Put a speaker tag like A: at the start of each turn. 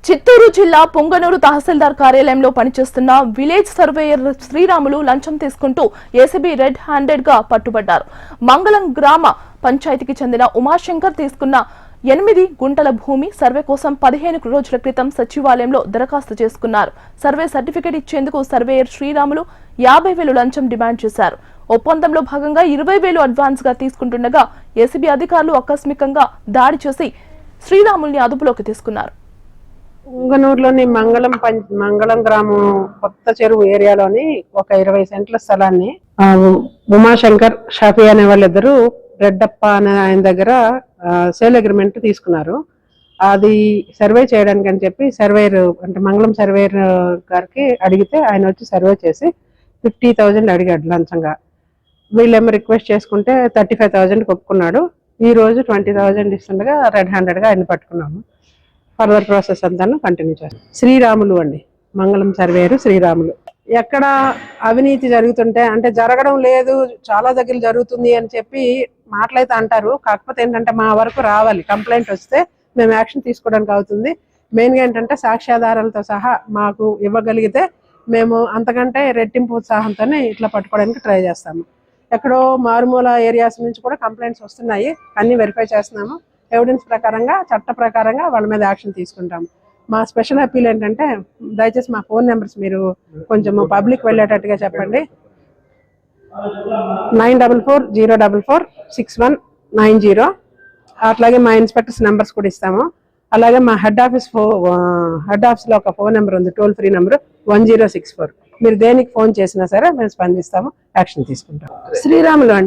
A: చిత్తూరు జిల్లా పొంగనూరు తహసీల్దార్ కార్యాలయంలో పనిచేస్తున్న విలేజ్ సర్వేయర్ శ్రీరాములు లంచం తీసుకుంటూ ఏసీబీ రెడ్ హ్యాండెడ్ గా పట్టుబడ్డారు. మంగళం గ్రామ పంచాయతీకి చెందిన ఉమాశంకర్ తీసుకున్న 8 గుంటల భూమి సర్వే కోసం 15 రోజుల క్రితం సచివాలయంలో దరఖాస్తు చేసుకున్నారు. సర్వే సర్టిఫికెట్ ఇచ్చేందుకు సర్వేయర్ శ్రీరాములు 50,000 లంచం డిమాండ్ చేశారు. ఒప్పందంలో భాగంగా 20,000 అడ్వాన్స్ గా తీసుకుంటుండగా ఏసీబీ అధికారులు ఆకస్మికంగా దాడి చేసి శ్రీరాముల్ని అదుపులోకి తీసుకున్నారు.
B: పొంగనూరులోని మంగళం గ్రామం కొత్త చెరువు ఏరియాలోని ఒక 20 సెంట్ల స్థలాన్ని ఉమాశంకర్ షాఫీ అనే వాళ్ళిద్దరూ రెడ్డప్ప అనే ఆయన దగ్గర సేల్ అగ్రిమెంట్ తీసుకున్నారు. అది సర్వే చేయడానికి అని చెప్పి సర్వేయర్ అంటే మంగళం సర్వేయర్ గారికి అడిగితే ఆయన వచ్చి సర్వే చేసి 50,000 అడిగాడు లంచంగా. వీళ్ళేమో రిక్వెస్ట్ చేసుకుంటే 35,000 ఒప్పుకున్నాడు. ఈ రోజు 20,000 ఇస్తుండగా రెడ్ హ్యాండెడ్ గా ఆయన పట్టుకున్నాము. ఫర్దర్ ప్రాసెస్ అంతా కంటిన్యూ చేస్తాం. శ్రీరాములు అండి, మంగళం సర్వేయరు శ్రీరాములు. ఎక్కడ అవినీతి జరుగుతుంటే అంటే జరగడం లేదు, చాలా దగ్గర జరుగుతుంది అని చెప్పి మాటలైతే అంటారు. కాకపోతే ఏంటంటే మా వరకు రావాలి, కంప్లైంట్ వస్తే మేము యాక్షన్ తీసుకోవడానికి అవుతుంది. మెయిన్గా ఏంటంటే సాక్ష్యాధారాలతో సహా మాకు ఇవ్వగలిగితే మేము అంతకంటే రెట్టింపు ఉత్సాహంతోనే ఇట్లా పట్టుకోవడానికి ట్రై చేస్తాము. ఎక్కడో మారుమూల ఏరియాస్ నుంచి కూడా కంప్లైంట్స్ వస్తున్నాయి, అన్ని వెరిఫై చేస్తున్నాము. ఎవిడెన్స్ ప్రకారంగా చట్ట ప్రకారంగా వాళ్ళ మీద యాక్షన్ తీసుకుంటాము. మా స్పెషల్ అపీల్ ఏంటంటే దయచేసి మా ఫోన్ నెంబర్స్ మీరు కొంచెం పబ్లిక్ వెళ్ళేటట్టుగా చెప్పండి. 9440446190. అట్లాగే మా ఇన్స్పెక్టర్స్ నెంబర్స్ కూడా ఇస్తాము. అలాగే మా హెడ్ ఆఫీస్లో ఒక ఫోన్ నెంబర్ ఉంది, టోల్ ఫ్రీ నెంబర్ 1064. మీరు దేనికి ఫోన్ చేసినా సరే మేము స్పందిస్తాము, యాక్షన్ తీసుకుంటాము. శ్రీరాములు అండి.